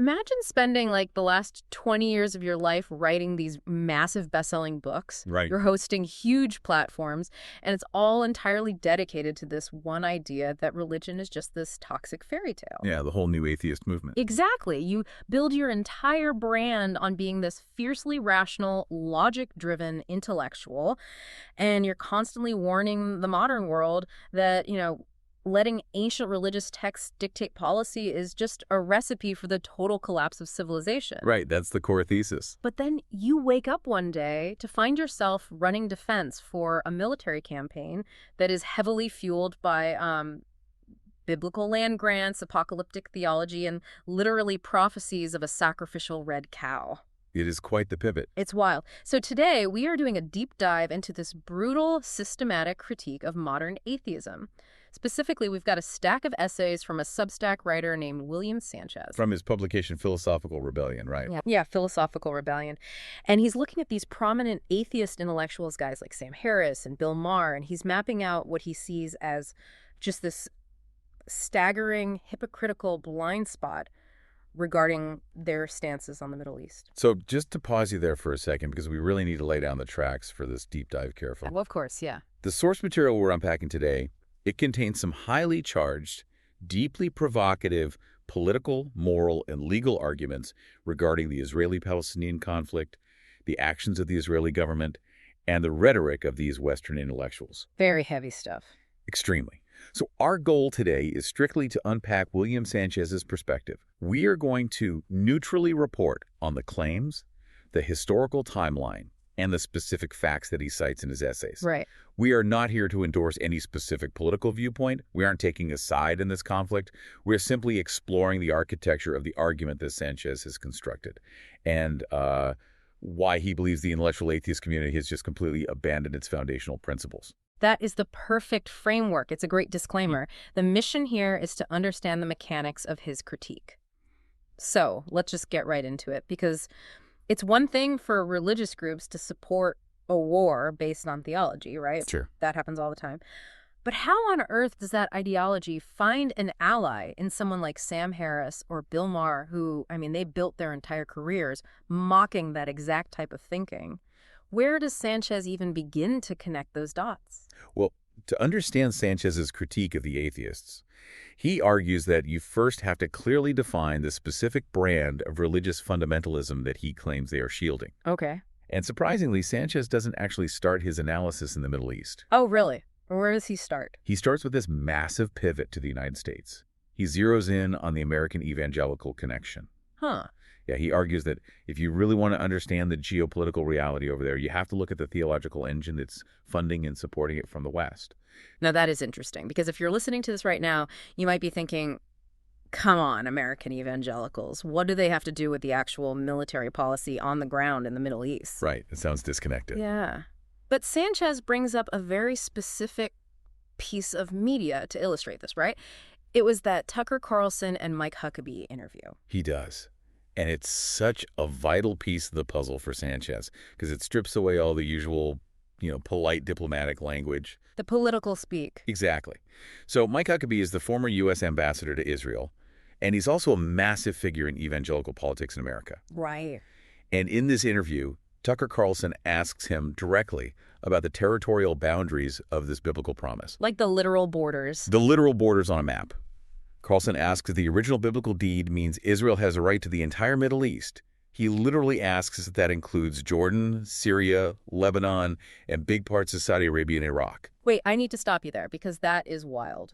Imagine spending like the last 20 years of your life writing these massive best-selling books. Right. You're hosting huge platforms, and it's all entirely dedicated to this one idea that religion is just this toxic fairy tale. Yeah, the whole new atheist movement. Exactly. You build your entire brand on being this fiercely rational, logic-driven intellectual, and you're constantly warning the modern world that, letting ancient religious texts dictate policy is just a recipe for the total collapse of civilization. Right, that's the core thesis. But then you wake up one day to find yourself running defense for a military campaign that is heavily fueled by biblical land grants, apocalyptic theology, and literally prophecies of a sacrificial red cow. It is quite the pivot. It's wild. So today we are doing a deep dive into this brutal, systematic critique of modern atheism. Specifically, we've got a stack of essays from a Substack writer named William Sanchez. From his publication Philosophical Rebellion, right? Yeah, Philosophical Rebellion. And he's looking at these prominent atheist intellectuals, guys like Sam Harris and Bill Maher, and he's mapping out what he sees as just this staggering, hypocritical blind spot regarding their stances on the Middle East. So just to pause you there for a second, because we really need to lay down the tracks for this deep dive carefully. Well, of course, yeah. The source material we're unpacking today, it contains some highly charged, deeply provocative political, moral, and legal arguments regarding the Israeli-Palestinian conflict, the actions of the Israeli government, and the rhetoric of these Western intellectuals. Very heavy stuff. Extremely. So our goal today is strictly to unpack William Sanchez's perspective. We are going to neutrally report on the claims, the historical timeline, and the specific facts that he cites in his essays. Right. We are not here to endorse any specific political viewpoint. We aren't taking a side in this conflict. We're simply exploring the architecture of the argument that Sanchez has constructed and why he believes the intellectual atheist community has just completely abandoned its foundational principles. That is the perfect framework. It's a great disclaimer. The mission here is to understand the mechanics of his critique. So let's just get right into it, because it's one thing for religious groups to support a war based on theology, right? Sure. That happens all the time. But how on earth does that ideology find an ally in someone like Sam Harris or Bill Maher, who, they built their entire careers mocking that exact type of thinking? Where does Sanchez even begin to connect those dots? Well, to understand Sanchez's critique of the atheists, he argues that you first have to clearly define the specific brand of religious fundamentalism that he claims they are shielding. Okay. And surprisingly, Sanchez doesn't actually start his analysis in the Middle East. Oh, really? Where does he start? He starts with this massive pivot to the United States. He zeroes in on the American evangelical connection. Huh. Yeah, he argues that if you really want to understand the geopolitical reality over there, you have to look at the theological engine that's funding and supporting it from the West. Now, that is interesting, because if you're listening to this right now, you might be thinking, come on, American evangelicals. What do they have to do with the actual military policy on the ground in the Middle East? Right. It sounds disconnected. Yeah. But Sanchez brings up a very specific piece of media to illustrate this, right? It was that Tucker Carlson and Mike Huckabee interview. He does. And it's such a vital piece of the puzzle for Sanchez because it strips away all the usual, polite diplomatic language. The political speak. Exactly. So Mike Huckabee is the former U.S. ambassador to Israel, and he's also a massive figure in evangelical politics in America. Right. And in this interview, Tucker Carlson asks him directly about the territorial boundaries of this biblical promise. Like the literal borders. The literal borders on a map. Carlson asks if the original biblical deed means Israel has a right to the entire Middle East. He literally asks if that includes Jordan, Syria, Lebanon, and big parts of Saudi Arabia and Iraq. Wait, I need to stop you there because that is wild.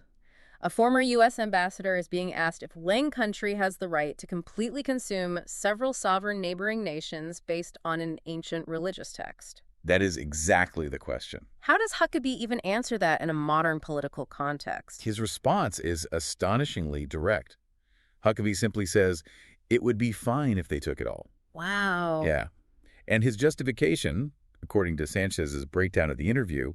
A former U.S. ambassador is being asked if Lang country has the right to completely consume several sovereign neighboring nations based on an ancient religious text. That is exactly the question. How does Huckabee even answer that in a modern political context? His response is astonishingly direct. Huckabee simply says, it would be fine if they took it all. Wow. Yeah. And his justification, according to Sanchez's breakdown of the interview,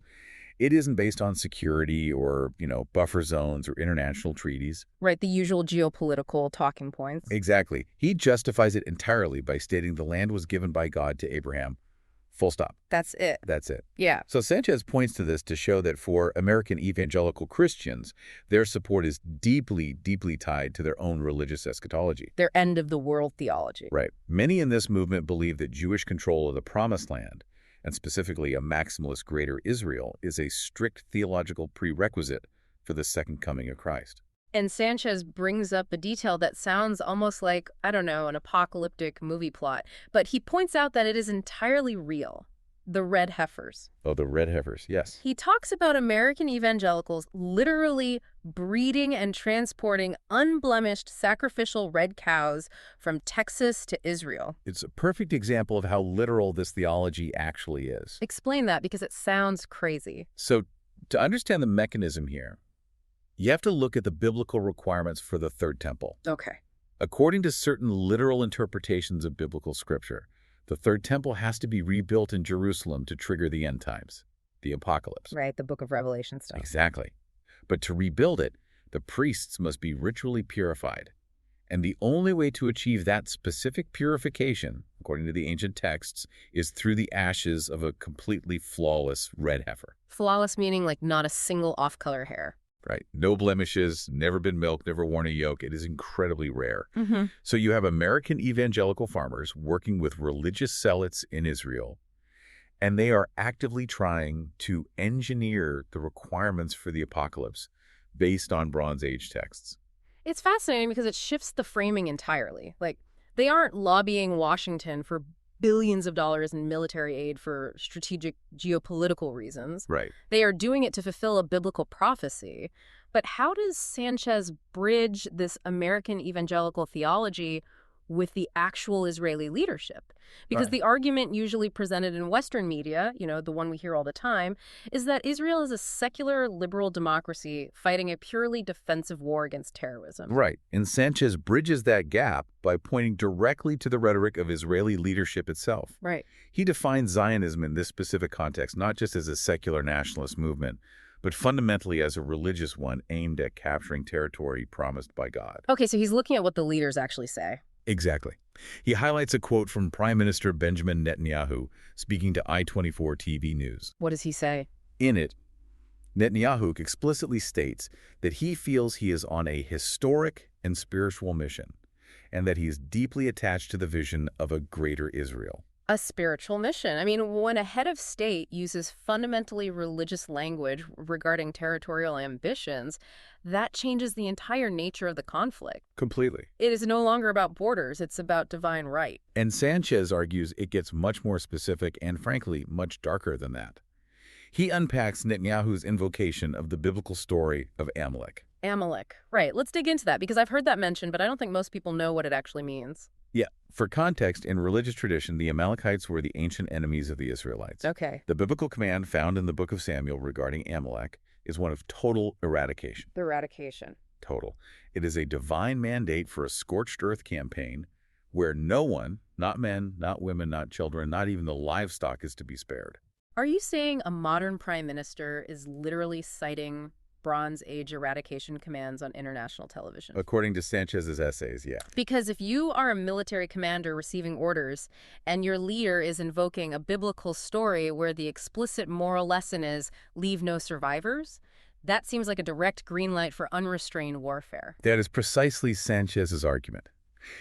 it isn't based on security or, buffer zones or international treaties. Right, the usual geopolitical talking points. Exactly. He justifies it entirely by stating the land was given by God to Abraham Full stop. That's it. That's it. Yeah. So Sanchez points to this to show that for American evangelical Christians, their support is deeply, deeply tied to their own religious eschatology. Their end of the world theology. Right. Many in this movement believe that Jewish control of the Promised Land, and specifically a maximalist Greater Israel, is a strict theological prerequisite for the second coming of Christ. And Sanchez brings up a detail that sounds almost like, I don't know, an apocalyptic movie plot. But he points out that it is entirely real. The red heifers. Oh, the red heifers, yes. He talks about American evangelicals literally breeding and transporting unblemished sacrificial red cows from Texas to Israel. It's a perfect example of how literal this theology actually is. Explain that, because it sounds crazy. So, to understand the mechanism here, you have to look at the biblical requirements for the Third Temple. Okay. According to certain literal interpretations of biblical scripture, the Third Temple has to be rebuilt in Jerusalem to trigger the end times, the apocalypse. Right, the Book of Revelation stuff. Exactly. But to rebuild it, the priests must be ritually purified. And the only way to achieve that specific purification, according to the ancient texts, is through the ashes of a completely flawless red heifer. Flawless meaning like not a single off-color hair. Right. No blemishes, never been milked, never worn a yoke. It is incredibly rare. Mm-hmm. So you have American evangelical farmers working with religious zealots in Israel, and they are actively trying to engineer the requirements for the apocalypse based on Bronze Age texts. It's fascinating because it shifts the framing entirely. Like, they aren't lobbying Washington for billions of dollars in military aid for strategic geopolitical reasons. Right. They are doing it to fulfill a biblical prophecy. But how does Sanchez bridge this American evangelical theology with the actual Israeli leadership? Because Right. the argument usually presented in Western media, you know, the one we hear all the time, is that Israel is a secular liberal democracy fighting a purely defensive war against terrorism. Right. And Sanchez bridges that gap by pointing directly to the rhetoric of Israeli leadership itself. Right. He defines Zionism in this specific context not just as a secular nationalist movement, but fundamentally as a religious one aimed at capturing territory promised by God. Okay, so he's looking at what the leaders actually say. Exactly. He highlights a quote from Prime Minister Benjamin Netanyahu speaking to I-24 TV News. What does he say? In it, Netanyahu explicitly states that he feels he is on a historic and spiritual mission, and that he is deeply attached to the vision of a greater Israel. A spiritual mission. I mean, when a head of state uses fundamentally religious language regarding territorial ambitions, that changes the entire nature of the conflict. Completely. It is no longer about borders, it's about divine right. And Sanchez argues it gets much more specific and, frankly, much darker than that. He unpacks Netanyahu's invocation of the biblical story of Amalek. Amalek. Right, let's dig into that, because I've heard that mentioned, but I don't think most people know what it actually means. Yeah, for context, in religious tradition, the Amalekites were the ancient enemies of the Israelites. Okay. The biblical command found in the book of Samuel regarding Amalek is one of total eradication. The eradication. Total. It is a divine mandate for a scorched earth campaign where no one, not men, not women, not children, not even the livestock, is to be spared. Are you saying a modern prime minister is literally citing Bronze Age eradication commands on international television? According to Sanchez's essays, yeah. Because if you are a military commander receiving orders and your leader is invoking a biblical story where the explicit moral lesson is leave no survivors, that seems like a direct green light for unrestrained warfare. That is precisely Sanchez's argument.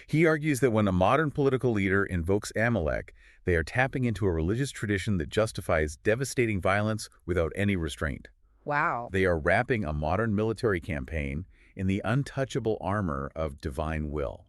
He argues that when a modern political leader invokes Amalek, they are tapping into a religious tradition that justifies devastating violence without any restraint. Wow. They are wrapping a modern military campaign in the untouchable armor of divine will.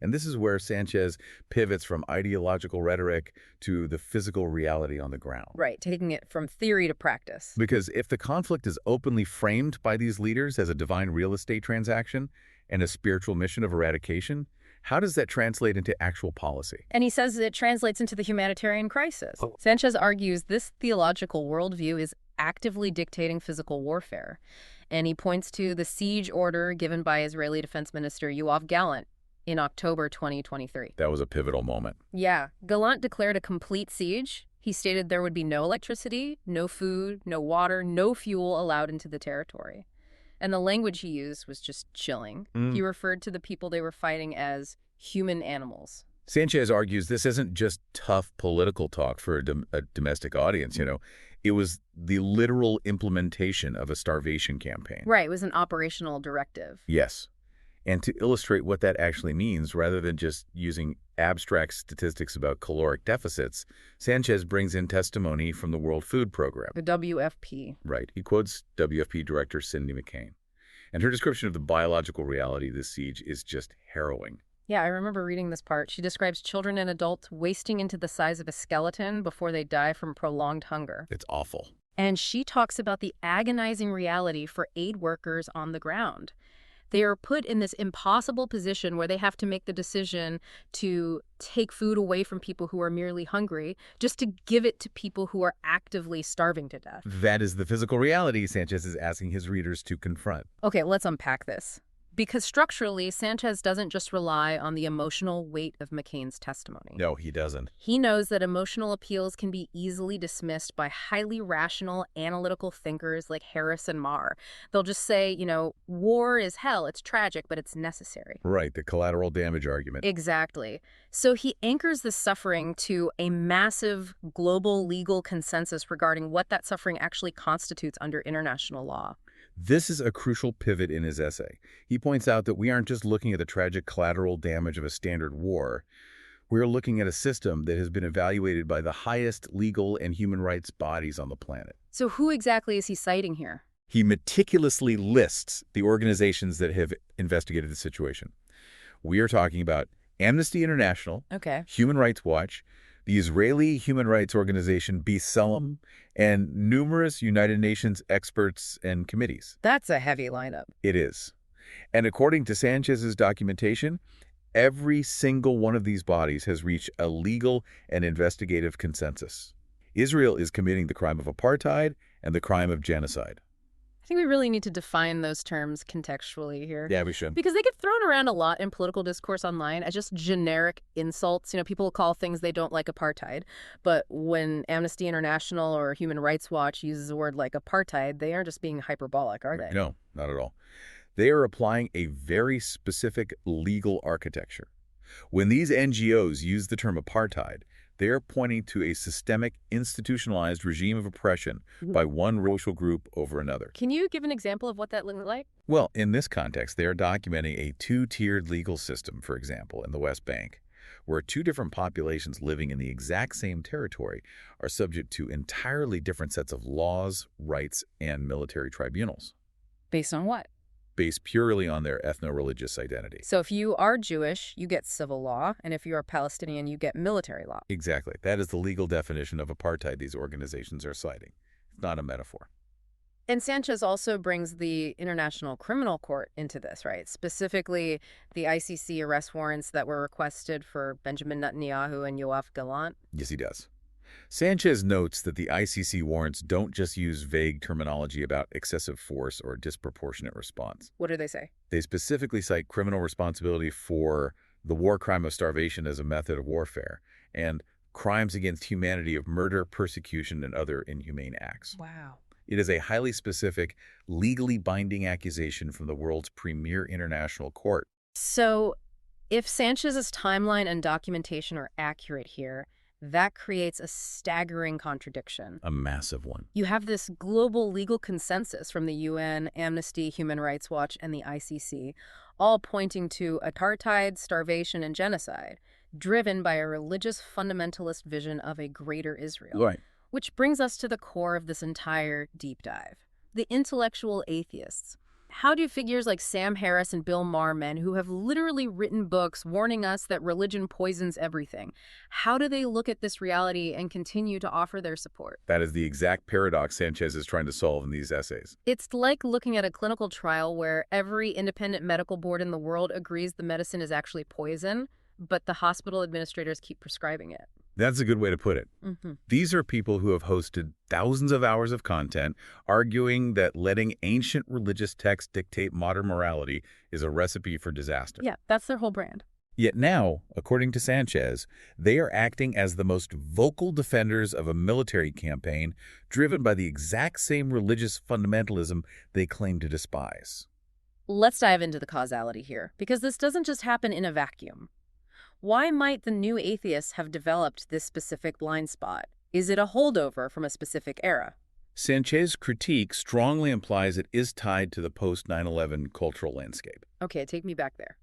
And this is where Sanchez pivots from ideological rhetoric to the physical reality on the ground. Right, taking it from theory to practice. Because if the conflict is openly framed by these leaders as a divine real estate transaction and a spiritual mission of eradication, how does that translate into actual policy? And he says it translates into the humanitarian crisis. Sanchez argues this theological worldview is actively dictating physical warfare. And he points to the siege order given by Israeli Defense Minister Yoav Gallant in October 2023. That was a pivotal moment. Yeah. Gallant declared a complete siege. He stated there would be no electricity, no food, no water, no fuel allowed into the territory. And the language he used was just chilling. He referred to the people they were fighting as human animals. Sanchez argues this isn't just tough political talk for a domestic audience, you know. It was the literal implementation of a starvation campaign. Right, it was an operational directive. Yes. And to illustrate what that actually means, rather than just using abstract statistics about caloric deficits, Sanchez brings in testimony from the World Food Program. The WFP. Right. He quotes WFP Director Cindy McCain. And her description of the biological reality of this siege is just harrowing. Yeah, I remember reading this part. She describes children and adults wasting into the size of a skeleton before they die from prolonged hunger. It's awful. And she talks about the agonizing reality for aid workers on the ground. They are put in this impossible position where they have to make the decision to take food away from people who are merely hungry just to give it to people who are actively starving to death. That is the physical reality Sanchez is asking his readers to confront. Okay, let's unpack this. Because structurally, Sanchez doesn't just rely on the emotional weight of McCain's testimony. No, he doesn't. He knows that emotional appeals can be easily dismissed by highly rational, analytical thinkers like Harris and Maher. They'll just say, you know, war is hell, it's tragic, but it's necessary. Right, the collateral damage argument. Exactly. So he anchors the suffering to a massive global legal consensus regarding what that suffering actually constitutes under international law. This is a crucial pivot in his essay. He points out that we aren't just looking at the tragic collateral damage of a standard war. We're looking at a system that has been evaluated by the highest legal and human rights bodies on the planet. So who exactly is he citing here? He meticulously lists the organizations that have investigated the situation. We are talking about Amnesty International, Okay. Human Rights Watch, the Israeli human rights organization B'Tselem, and numerous United Nations experts and committees. That's a heavy lineup. It is. And according to Sanchez's documentation, every single one of these bodies has reached a legal and investigative consensus. Israel is committing the crime of apartheid and the crime of genocide. I think we really need to define those terms contextually here. Yeah, we should. Because they get thrown around a lot in political discourse online as just generic insults. You know, people call things they don't like apartheid. But when Amnesty International or Human Rights Watch uses a word like apartheid, they aren't just being hyperbolic, are they? No, not at all. They are applying a very specific legal architecture. When these NGOs use the term apartheid, they are pointing to a systemic, institutionalized regime of oppression by one racial group over another. Can you give an example of what that looked like? Well, in this context, they are documenting a two-tiered legal system, for example, in the West Bank, where two different populations living in the exact same territory are subject to entirely different sets of laws, rights, and military tribunals. Based on what? Based purely on their ethno-religious identity. So if you are Jewish, you get civil law, and if you are Palestinian, you get military law. Exactly. That is the legal definition of apartheid these organizations are citing. It's not a metaphor. And Sanchez also brings the International Criminal Court into this, right? Specifically, the ICC arrest warrants that were requested for Benjamin Netanyahu and Yoav Gallant. Yes, he does. Sanchez notes that the ICC warrants don't just use vague terminology about excessive force or disproportionate response. What do they say? They specifically cite criminal responsibility for the war crime of starvation as a method of warfare and crimes against humanity of murder, persecution, and other inhumane acts. Wow. It is a highly specific, legally binding accusation from the world's premier international court. So if Sanchez's timeline and documentation are accurate here, that creates a staggering contradiction. A massive one. You have this global legal consensus from the UN, Amnesty, Human Rights Watch, and the ICC, all pointing to apartheid, starvation, and genocide, driven by a religious fundamentalist vision of a greater Israel. Right. Which brings us to the core of this entire deep dive, the intellectual atheists. How do figures like Sam Harris and Bill Maher, men who have literally written books warning us that religion poisons everything, how do they look at this reality and continue to offer their support? That is the exact paradox Sanchez is trying to solve in these essays. It's like looking at a clinical trial where every independent medical board in the world agrees the medicine is actually poison, but the hospital administrators keep prescribing it. That's a good way to put it. These are people who have hosted thousands of hours of content arguing that letting ancient religious texts dictate modern morality is a recipe for disaster. Yeah, that's their whole brand. Yet now, according to Sanchez, they are acting as the most vocal defenders of a military campaign driven by the exact same religious fundamentalism they claim to despise. Let's dive into the causality here, because this doesn't just happen in a vacuum. Why might the new atheists have developed this specific blind spot? Is it a holdover from a specific era? Sanchez's critique strongly implies it is tied to the post-9/11 cultural landscape. Okay, take me back there.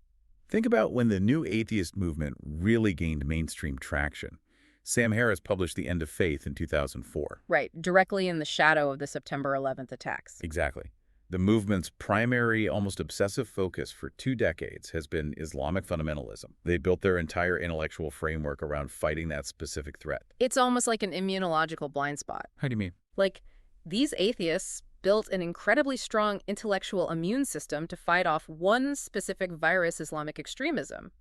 Think about when the new atheist movement really gained mainstream traction. Sam Harris published The End of Faith in 2004. Right, directly in the shadow of the September 11th attacks. Exactly. The movement's primary, almost obsessive focus for 2 decades has been Islamic fundamentalism. They built their entire intellectual framework around fighting that specific threat. It's almost like an immunological blind spot. How do you mean? Like, these atheists built an incredibly strong intellectual immune system to fight off one specific virus, Islamic extremism.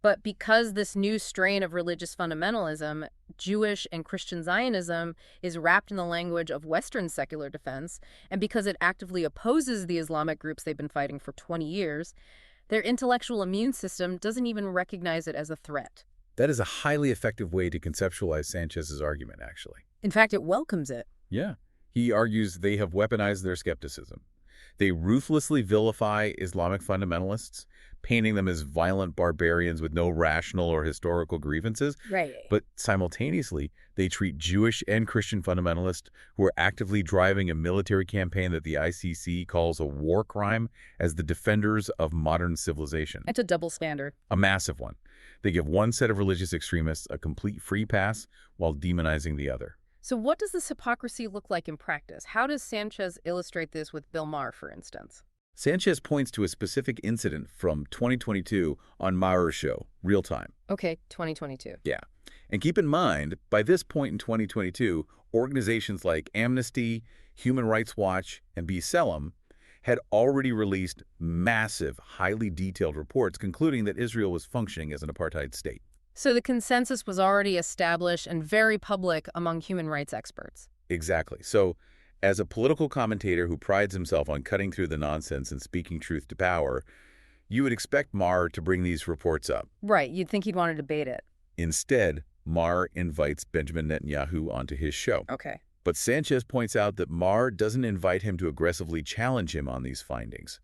But because this new strain of religious fundamentalism, Jewish and Christian Zionism, is wrapped in the language of Western secular defense, and because it actively opposes the Islamic groups they've been fighting for 20 years, their intellectual immune system doesn't even recognize it as a threat. That is a highly effective way to conceptualize Sanchez's argument, actually. In fact, it welcomes it. Yeah. He argues they have weaponized their skepticism. They ruthlessly vilify Islamic fundamentalists, painting them as violent barbarians with no rational or historical grievances. Right. But simultaneously, they treat Jewish and Christian fundamentalists who are actively driving a military campaign that the ICC calls a war crime as the defenders of modern civilization. It's a double standard. A massive one. They give one set of religious extremists a complete free pass while demonizing the other. So what does this hypocrisy look like in practice? How does Sanchez illustrate this with Bill Maher, for instance? Sanchez points to a specific incident from 2022 on Maher's show, Real Time. Okay, 2022. Yeah. And keep in mind, by this point in 2022, organizations like Amnesty, Human Rights Watch, and B'Tselem had already released massive, highly detailed reports concluding that Israel was functioning as an apartheid state. So the consensus was already established and very public among human rights experts. Exactly. So, as a political commentator who prides himself on cutting through the nonsense and speaking truth to power, you would expect Maher to bring these reports up. Right. You'd think he'd want to debate it. Instead, Maher invites Benjamin Netanyahu onto his show. Okay. But Sanchez points out that Maher doesn't invite him to aggressively challenge him on these findings.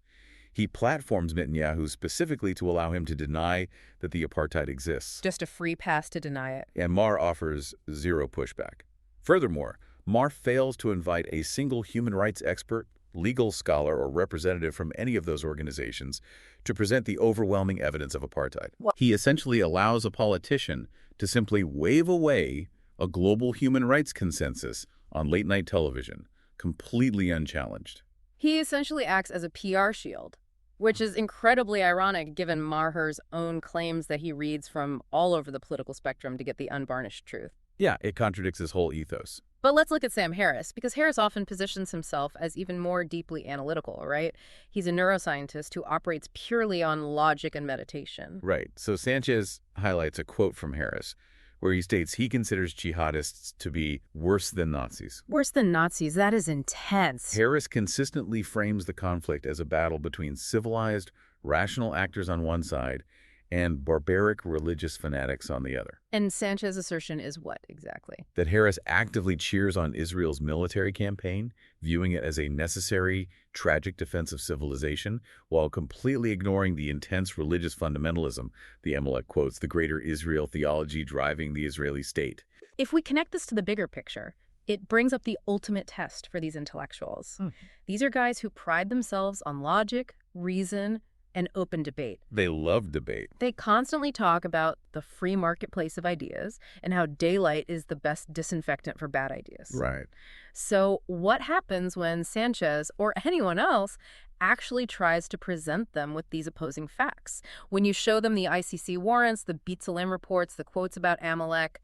He platforms Netanyahu specifically to allow him to deny that the apartheid exists. Just a free pass to deny it. And Maher offers zero pushback. Furthermore, Maher fails to invite a single human rights expert, legal scholar, or representative from any of those organizations to present the overwhelming evidence of apartheid. He essentially allows a politician to simply wave away a global human rights consensus on late-night television, completely unchallenged. He essentially acts as a PR shield, which is incredibly ironic given Maher's own claims that he reads from all over the political spectrum to get the unvarnished truth. Yeah, it contradicts his whole ethos. But let's look at Sam Harris, because Harris often positions himself as even more deeply analytical, right? He's a neuroscientist who operates purely on logic and meditation. Right. So Sanchez highlights a quote from Harris, where he states he considers jihadists to be worse than Nazis. Worse than Nazis? That is intense. Harris consistently frames the conflict as a battle between civilized, rational actors on one side and barbaric religious fanatics on the other. And Sanchez's assertion is what, exactly? That Harris actively cheers on Israel's military campaign, viewing it as a necessary, tragic defense of civilization, while completely ignoring the intense religious fundamentalism the amalek quotes, the greater Israel theology driving the Israeli state. If we connect this to the bigger picture, it brings up the ultimate test for these intellectuals. These are guys who pride themselves on logic, reason, and open debate. They love debate. They constantly talk about the free marketplace of ideas and how daylight is the best disinfectant for bad ideas. Right. So what happens when Sanchez or anyone else actually tries to present them with these opposing facts? When you show them the ICC warrants, the B'Tselem reports, the quotes about Amalek,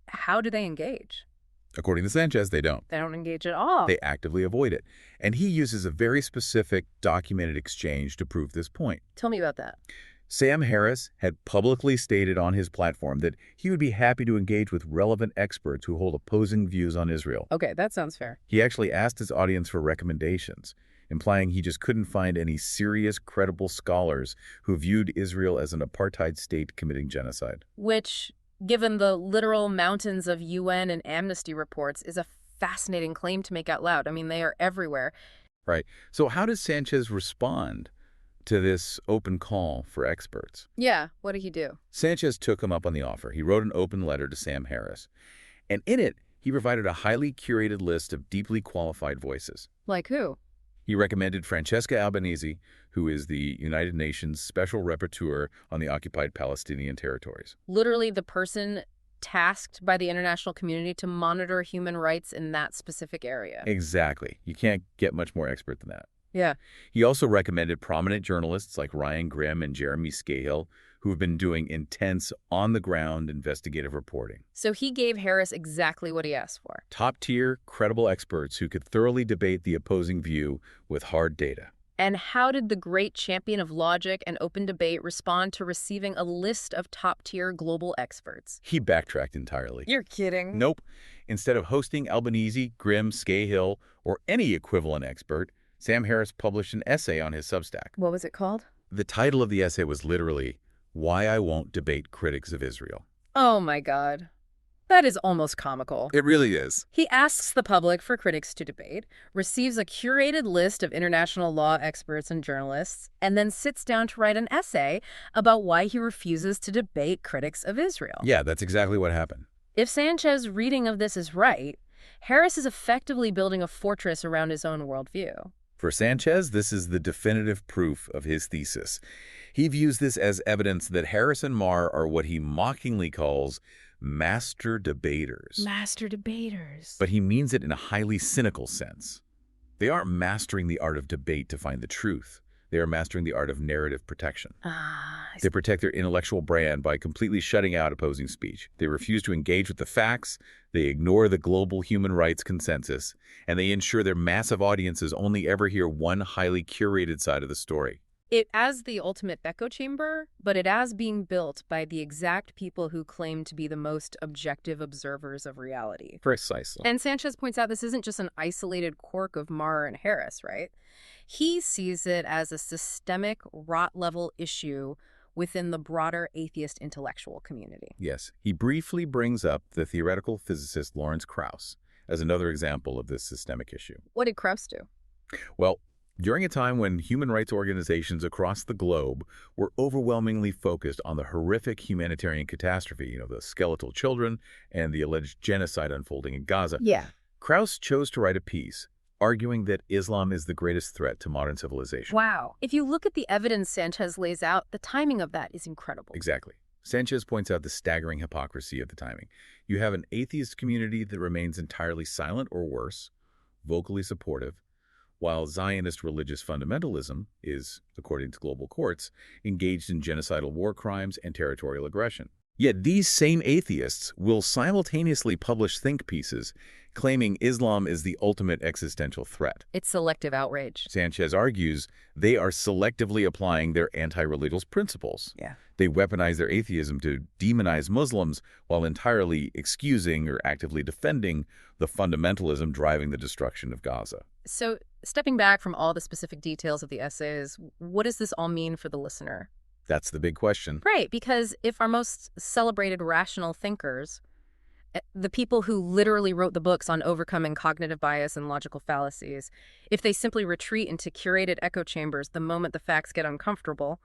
how do they engage? According to Sanchez, they don't. They don't engage at all. They actively avoid it. And he uses a very specific documented exchange to prove this point. Tell me about that. Sam Harris had publicly stated on his platform that he would be happy to engage with relevant experts who hold opposing views on Israel. Okay, that sounds fair. He actually asked his audience for recommendations, implying he just couldn't find any serious, credible scholars who viewed Israel as an apartheid state committing genocide. Which, given the literal mountains of UN and Amnesty reports, is a fascinating claim to make out loud. I mean, they are everywhere. Right. So how does Sanchez respond to this open call for experts. Yeah, what did he do? Sanchez took him up on the offer. He wrote an open letter to Sam Harris. And in it, he provided a highly curated list of deeply qualified voices. Like who? He recommended Francesca Albanese, who is the United Nations Special Rapporteur on the occupied Palestinian territories. Literally the person tasked by the international community to monitor human rights in that specific area. Exactly. You can't get much more expert than that. Yeah. He also recommended prominent journalists like Ryan Grimm and Jeremy Scahill, who have been doing intense, on-the-ground investigative reporting. So he gave Harris exactly what he asked for. Top-tier, credible experts who could thoroughly debate the opposing view with hard data. And how did the great champion of logic and open debate respond to receiving a list of top-tier global experts? He backtracked entirely. You're kidding. Nope. Instead of hosting Albanese, Grimm, Scahill, or any equivalent expert, Sam Harris published an essay on his Substack. What was it called? The title of the essay was literally, "Why I Won't Debate Critics of Israel." Oh my God. That is almost comical. It really is. He asks the public for critics to debate, receives a curated list of international law experts and journalists, and then sits down to write an essay about why he refuses to debate critics of Israel. Yeah, that's exactly what happened. If Sanchez's reading of this is right, Harris is effectively building a fortress around his own worldview. For Sanchez, this is the definitive proof of his thesis. He views this as evidence that Harris and Maher are what he mockingly calls master debaters. Master debaters. But he means it in a highly cynical sense. They aren't mastering the art of debate to find the truth. They are mastering the art of narrative protection. They protect their intellectual brand by completely shutting out opposing speech. They refuse to engage with the facts, they ignore the global human rights consensus, and they ensure their massive audiences only ever hear one highly curated side of the story. It as the ultimate echo chamber, but it as being built by the exact people who claim to be the most objective observers of reality. Precisely. And Sanchez points out this isn't just an isolated quirk of Maher and Harris, right? He sees it as a systemic, rot-level issue within the broader atheist intellectual community. Yes. He briefly brings up the theoretical physicist Lawrence Krauss as another example of this systemic issue. What did Krauss do? Well, during a time when human rights organizations across the globe were overwhelmingly focused on the horrific humanitarian catastrophe, the skeletal children and the alleged genocide unfolding in Gaza, Yeah. Krauss chose to write a piece arguing that Islam is the greatest threat to modern civilization. Wow. If you look at the evidence Sanchez lays out, the timing of that is incredible. Exactly. Sanchez points out the staggering hypocrisy of the timing. You have an atheist community that remains entirely silent or worse, vocally supportive, while Zionist religious fundamentalism is, according to global courts, engaged in genocidal war crimes and territorial aggression. Yet these same atheists will simultaneously publish think pieces claiming Islam is the ultimate existential threat. It's selective outrage. Sanchez argues they are selectively applying their anti-religious principles. Yeah. They weaponize their atheism to demonize Muslims while entirely excusing or actively defending the fundamentalism driving the destruction of Gaza. So, stepping back from all the specific details of the essays, what does this all mean for the listener? That's the big question. Right, because if our most celebrated rational thinkers, the people who literally wrote the books on overcoming cognitive bias and logical fallacies, if they simply retreat into curated echo chambers the moment the facts get uncomfortable,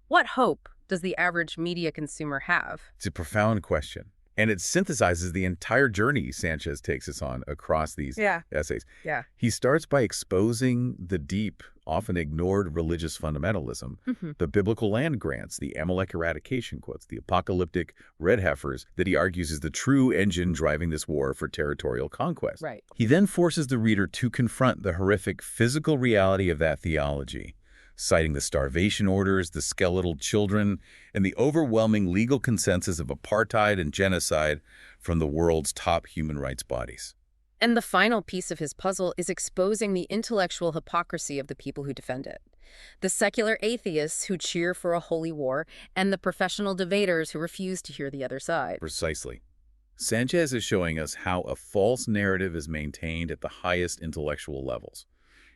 what hope does the average media consumer have? It's a profound question. And it synthesizes the entire journey Sanchez takes us on across these essays. Yeah. He starts by exposing the deep, often ignored religious fundamentalism, the biblical land grants, the Amalek eradication quotes, the apocalyptic red heifers that he argues is the true engine driving this war for territorial conquest. Right. He then forces the reader to confront the horrific physical reality of that theology, citing the starvation orders, the skeletal children, and the overwhelming legal consensus of apartheid and genocide from the world's top human rights bodies. And the final piece of his puzzle is exposing the intellectual hypocrisy of the people who defend it. The secular atheists who cheer for a holy war, and the professional debaters who refuse to hear the other side. Precisely. Sanchez is showing us how a false narrative is maintained at the highest intellectual levels.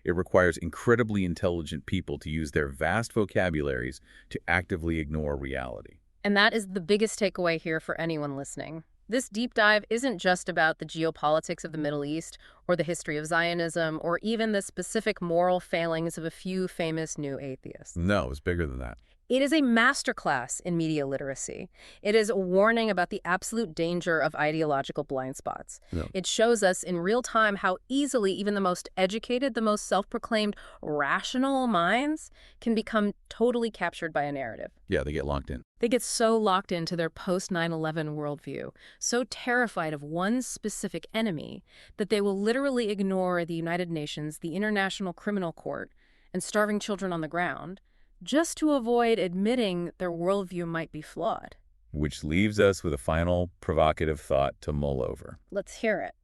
It requires incredibly intelligent people to use their vast vocabularies to actively ignore reality. And that is the biggest takeaway here for anyone listening. This deep dive isn't just about the geopolitics of the Middle East or the history of Zionism or even the specific moral failings of a few famous new atheists. No, it's bigger than that. It is a masterclass in media literacy. It is a warning about the absolute danger of ideological blind spots. No. It shows us in real time how easily even the most educated, the most self-proclaimed rational minds can become totally captured by a narrative. Yeah, they get locked in. They get so locked into their post-9/11 worldview, so terrified of one specific enemy, that they will literally ignore the United Nations, the International Criminal Court, and starving children on the ground, just to avoid admitting their worldview might be flawed. Which leaves us with a final provocative thought to mull over. Let's hear it.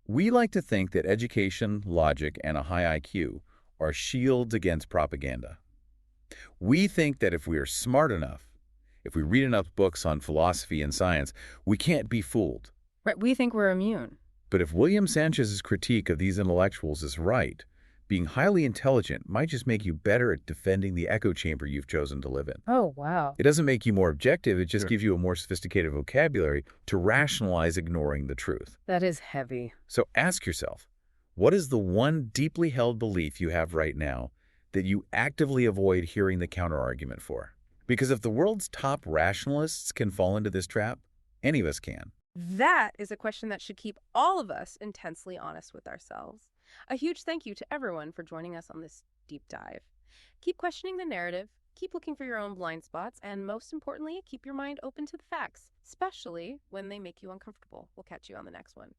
We like to think that education, logic, and a high IQ are shields against propaganda. We think that if we are smart enough, if we read enough books on philosophy and science, we can't be fooled. Right, we think we're immune. But if William Sanchez's critique of these intellectuals is right, being highly intelligent might just make you better at defending the echo chamber you've chosen to live in. Oh, wow. It doesn't make you more objective, it just Sure. gives you a more sophisticated vocabulary to rationalize ignoring the truth. That is heavy. So ask yourself, what is the one deeply held belief you have right now that you actively avoid hearing the counterargument for? Because if the world's top rationalists can fall into this trap, any of us can. That is a question that should keep all of us intensely honest with ourselves. A huge thank you to everyone for joining us on this deep dive. Keep questioning the narrative, keep looking for your own blind spots, and most importantly, keep your mind open to the facts, especially when they make you uncomfortable. We'll catch you on the next one.